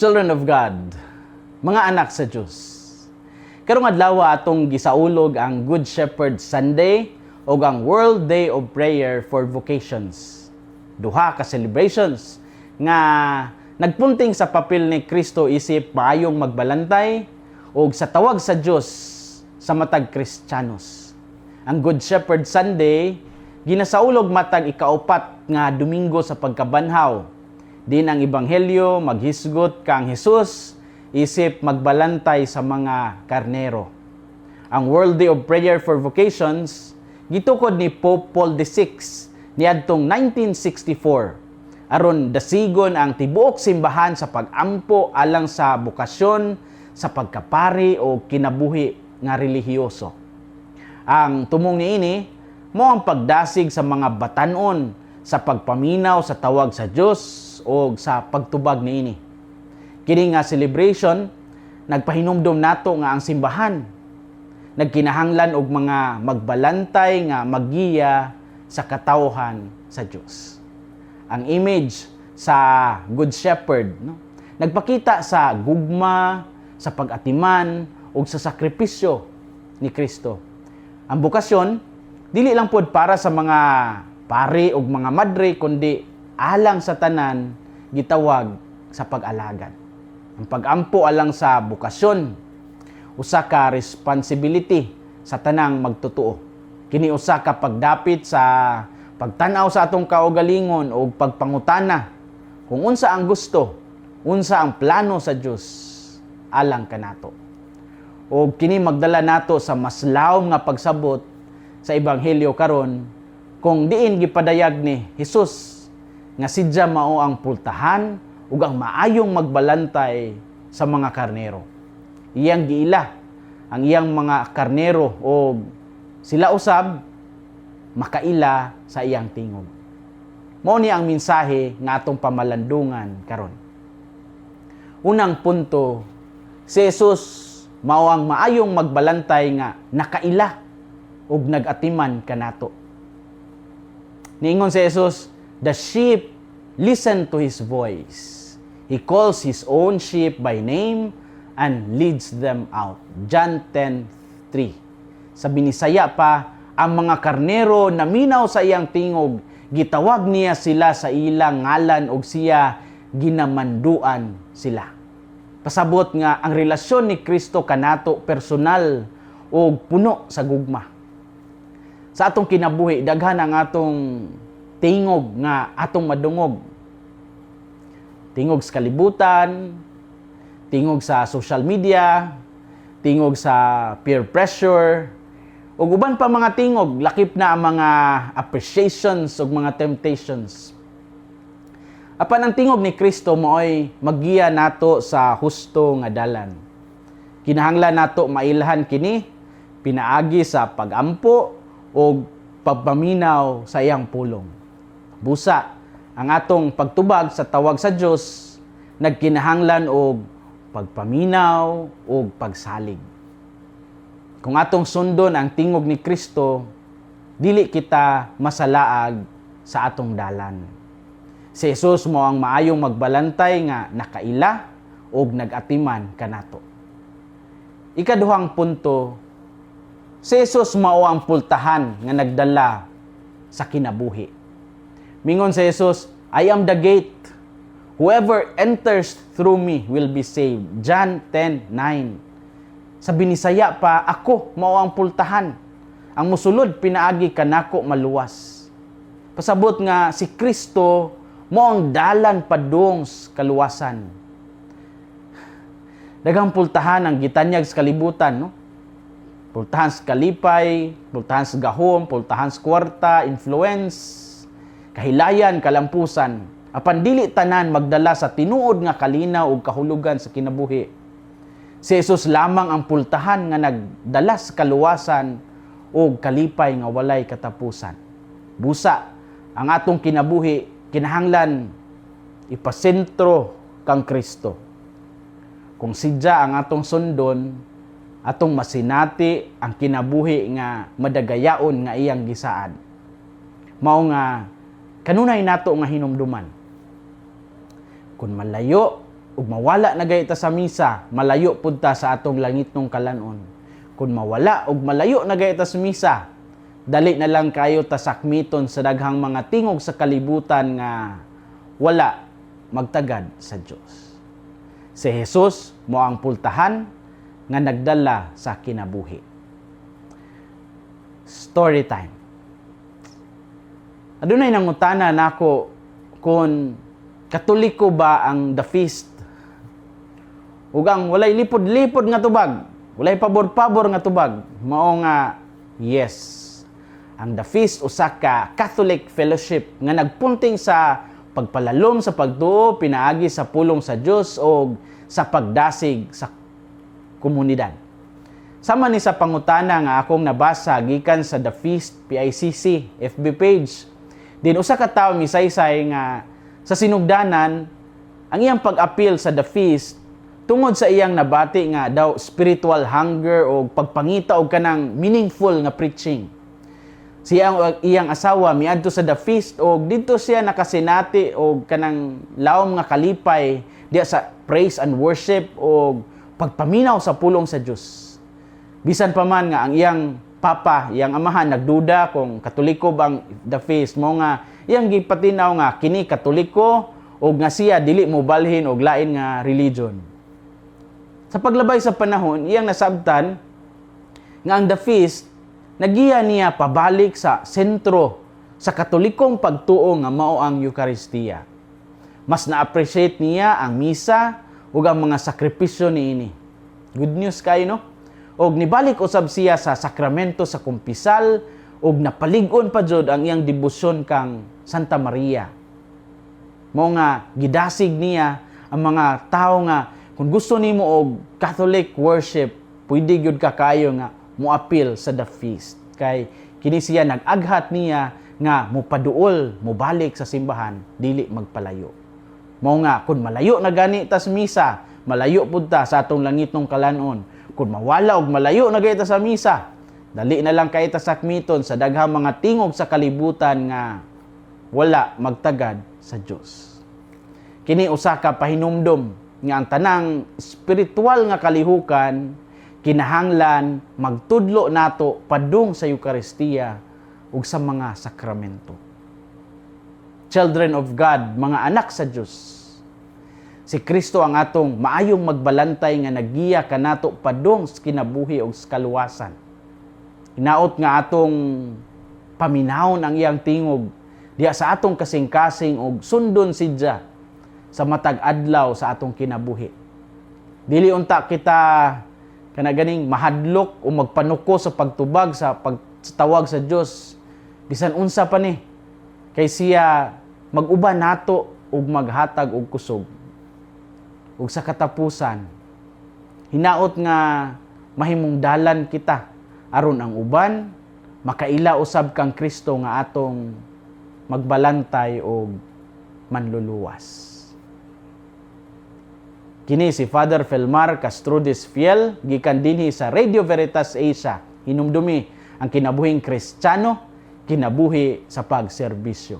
Children of God, mga anak sa Diyos. Karong adlaw atong gisaulog ang Good Shepherd Sunday o ang World Day of Prayer for Vocations. Duha ka celebrations nga nagpunting sa papel ni Kristo isip maayong magbalantay o sa tawag sa Diyos sa matag Kristiyanos. Ang Good Shepherd Sunday ginasaulog matag ikaupat nga Domingo sa pagkabanhaw. Din ang Ebanghelyo maghisgot kang Hesus isip magbalantay sa mga karnero. Ang World Day of Prayer for Vocations gitukod ni Pope Paul VI niadtong 1964 aron dasigon ang tibuok simbahan sa pag-ampo alang sa bukasyon, sa pagkapari o kinabuhi nga relihiyoso. Ang tumong niini mo ang pagdasig sa mga batanon sa pagpaminaw sa tawag sa Dios o sa pagtubag niini. Kini nga celebration nagpahinumdom nato nga ang simbahan nagkinahanglan og mga magbalantay nga maggiya sa katawhan sa Dios. Ang image sa Good Shepherd nagpakita sa gugma, sa pag-atiman ug sa sakripisyo ni Kristo. Ang bukasyon dili lang pod para sa mga pari ug mga madre kundi alang sa tanan gitawag sa pag-alagad. Ang pag-ampo alang sa bukasyon usa ka responsibility sa tanang magtotoo. Kini usa ka pagdapit sa pagtan-aw sa atong kaugalingon o pagpangutana kung unsa ang gusto, unsa ang plano sa Dios alang kanato. O kini magdala nato sa mas lawom nga pagsabot sa Ebanghelyo karon kung diin gipadayag ni Hesus nga sidya mao ang pultahan ug ang maayong magbalantay sa mga karnero. Iyang giila ang iyang mga karnero o sila usab makaila sa iyang tingog. Mao ni ang mensahe nga atong pamalandungan karon. Unang punto, si Jesus mao ang maayong magbalantay nga nakaila ug nagatiman kanato. Niingon si Jesus, the sheep listen to His voice. He calls His own sheep by name and leads them out. John 10:3. Sa binisaya pa, ang mga karnero na minaw sa iyang tingog, gitawag niya sila sa ilang ngalan ug siya ginamanduan sila. Pasabot nga ang relasyon ni Kristo kanato personal ug puno sa gugma. Sa atong kinabuhi, daghan ang atong tingog nga atong madungog. Tingog sa kalibutan, tingog sa social media, tingog sa peer pressure, ug uban pa mga tingog, lakip na ang mga appreciations ug mga temptations. Apan ang tingog ni Kristo mo'y maggiya nato sa husto nga dalan. Kinahanglan nato mailhan kini pinaagi sa pagampo o pagpaminaw sa iyang pulong. Busa, ang atong pagtubag sa tawag sa Dios nagkinahanglan og pagpaminaw o pagsalig. Kung atong sundon ang tingog ni Kristo, dili kita masalaag sa atong dalan. Si Jesus mo ang maayong magbalantay nga nakaila o nagatiman kanato. Ikaduhang punto, si Jesus mao ang pultahan nga nagdala sa kinabuhi. Mingon si Jesus, I am the gate. Whoever enters through me will be saved. John 10:9. Sa binisaya pa, ako mao ang pultahan. Ang musulod pinaagi kanako maluwas. Pasabot nga si Kristo mao ang dalan padung sa kaluwasan. Daghang pultahan ang gitanyag sa kalibutan, no? Pultahan sa kalipay, pultahan sa gahom, pultahan sa kwarta, influence, kahilayan, kalampusan. Apan dili tanan magdala sa tinuod nga kalinaw ug kahulugan sa kinabuhi. Si Jesus lamang ang pultahan nga nagdala sa kaluwasan ug kalipay nga walay katapusan. Busa, ang atong kinabuhi kinahanglan ipasentro kang Kristo. Kung sidya ang atong sundon, atong masinati ang kinabuhi nga madagayaon nga iyang gisaad. Mao nga kanunay nato nga hinumduman. Kung malayo ug mawala na gayta sa misa, malayo pud ta sa atong langitnong kalanon. Kung mawala ug malayo na gayta sa misa, dali na lang kayo ta sakmiton sa daghang mga tingog sa kalibutan nga wala magtagad sa Dios. Si Jesus mo ang pultahan nga nagdala sa kinabuhi. Story time. Adunay nangutana nako kung Katoliko ba ang the feast? Ug ang walay lipod-lipod nga tubag, walay pabor-pabor nga tubag, mao nga yes. Ang the feast usa ka Catholic fellowship nga nagpunting sa pagpalalom sa pagtuo pinaagi sa pulong sa Dios o sa pagdasig sa komunidad. Sama ni sa pangutana nga akong nabasa gikan sa The Feast PICC FB page. Din usa ka tawo misaysay nga sa sinugdanan ang iyang pag-appeal sa The Feast tungod sa iyang nabati nga daw spiritual hunger o pagpangita og kanang meaningful nga preaching. Siya ang iyang asawa miadto sa The Feast og didto siya nakasinati og kanang lawom nga kalipay diya sa praise and worship og pagpaminaw sa pulong sa Dios. Bisan pa man nga ang iyang papa, iyang amahan nagduda kung Katoliko bang The Feast, mo nga iyang gipatinaw nga kini Katoliko og nga siya dili mo balhin og lain nga religion. Sa paglabay sa panahon, iyang nasabtan nga ang The Feast nagiya niya pabalik sa sentro sa Katolikong pagtuo nga mao ang Eucharistia. Mas na-appreciate niya ang misa ug ang mga sakripisyo niini. Good news kayo, no? Og nibalik usab siya sa sakramento sa kumpisal og napalig-on pa jud ang iyang debosyon kang Santa Maria. Mao nga gidasig niya ang mga tawo nga kung gusto nimo og Catholic worship, pwede gyud ka kayo nga moapil sa The Feast. Kay kini siya nag-aghat niya nga mopaduol, mobalik sa simbahan dili magpalayo. Mao nga kun malayo na gani ta sa misa, malayo pud ta sa atong langitong kalanon. Kung mawala og malayo na gayta sa misa, dali na lang kay ta sakmiton sa daghang mga tingog sa kalibutan nga wala magtagad sa Dios. Kini usa ka pahinumdom nga ang tanang spiritual nga kalihukan kinahanglan magtudlo nato padung sa Eucharistia ug sa mga sakramento. Children of God, mga anak sa Dios. Si Kristo ang atong maayong magbalantay nga naggiya kanato padung sa kinabuhi ug sa kaluwasan. Hinaot nga atong paminawon ang iyang tingog diya sa atong kasing-kasing ug sundon sidya sa matag adlaw sa atong kinabuhi. Dili unta kita kanaganing mahadlok o magpanuko sa pagtubag sa pagtawag sa Dios bisan unsa pa ni kay siya mag-uban nato ug maghatag og kusog. Ug sa katapusan, hinaot nga mahimungdalan kita aron ang uban makaila usab kang Kristo nga atong magbalantay og manluluwas. Kini si Father Felmar Castrudis Fiel gikan dinhi sa Radio Veritas Asia, hinumdumi ang kinabuhing Kristiyano, kinabuhi sa pagserbisyo.